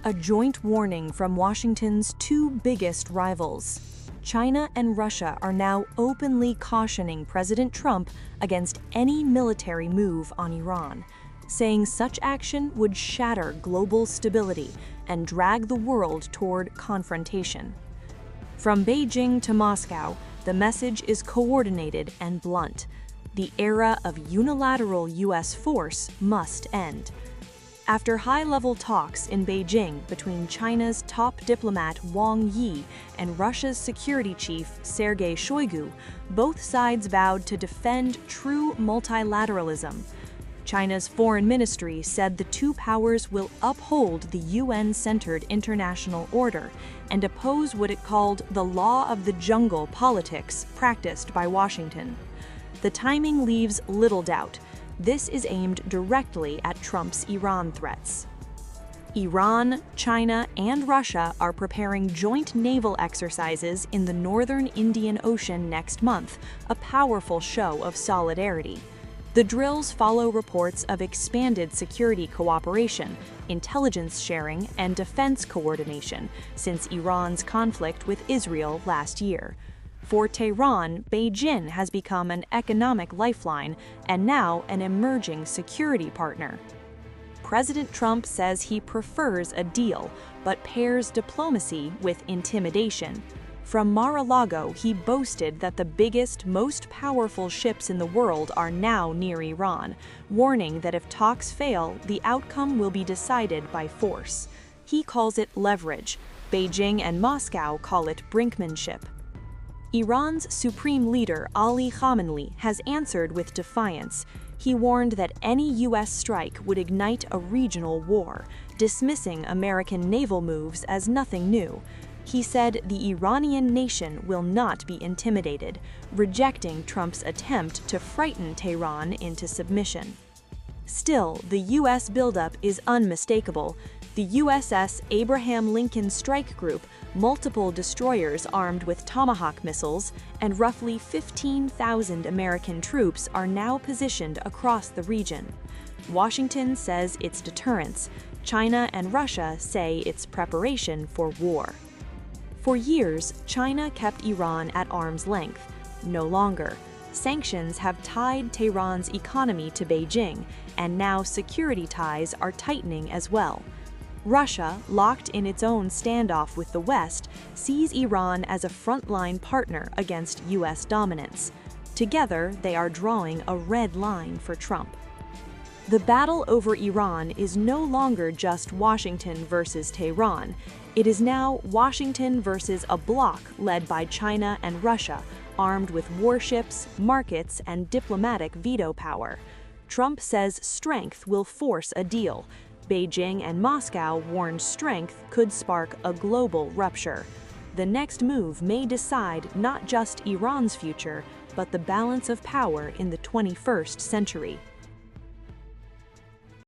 A joint warning from Washington's two biggest rivals. China and Russia are now openly cautioning President Trump against any military move on Iran, saying such action would shatter global stability and drag the world toward confrontation. From Beijing to Moscow, the message is coordinated and blunt. The era of unilateral U.S. force must end. After high-level talks in Beijing between China's top diplomat Wang Yi and Russia's security chief Sergei Shoigu, both sides vowed to defend true multilateralism. China's foreign ministry said the two powers will uphold the UN-centered international order and oppose what it called the law of the jungle politics practiced by Washington. The timing leaves little doubt. This is aimed directly at Trump's Iran threats. Iran, China, and Russia are preparing joint naval exercises in the northern Indian Ocean next month, a powerful show of solidarity. The drills follow reports of expanded security cooperation, intelligence sharing, and defense coordination since Iran's conflict with Israel last year. For Tehran, Beijing has become an economic lifeline and now an emerging security partner. President Trump says he prefers a deal, but pairs diplomacy with intimidation. From Mar-a-Lago, he boasted that the biggest, most powerful ships in the world are now near Iran, warning that if talks fail, the outcome will be decided by force. He calls it leverage. Beijing and Moscow call it brinkmanship. Iran's supreme leader Ali Khamenei has answered with defiance. He warned that any U.S. strike would ignite a regional war, dismissing American naval moves as nothing new. He said the Iranian nation will not be intimidated, rejecting Trump's attempt to frighten Tehran into submission. Still, the U.S. buildup is unmistakable. The USS Abraham Lincoln Strike Group, multiple destroyers armed with Tomahawk missiles, and roughly 15,000 American troops are now positioned across the region. Washington says it's deterrence. China and Russia say it's preparation for war. For years, China kept Iran at arm's length. No longer. Sanctions have tied Tehran's economy to Beijing, and now security ties are tightening as well. Russia, locked in its own standoff with the West, sees Iran as a frontline partner against U.S. dominance. Together, they are drawing a red line for Trump. The battle over Iran is no longer just Washington versus Tehran. It is now Washington versus a bloc led by China and Russia, armed with warships, markets, and diplomatic veto power. Trump says strength will force a deal. Beijing and Moscow warned strength could spark a global rupture. The next move may decide not just Iran's future, but the balance of power in the 21st century.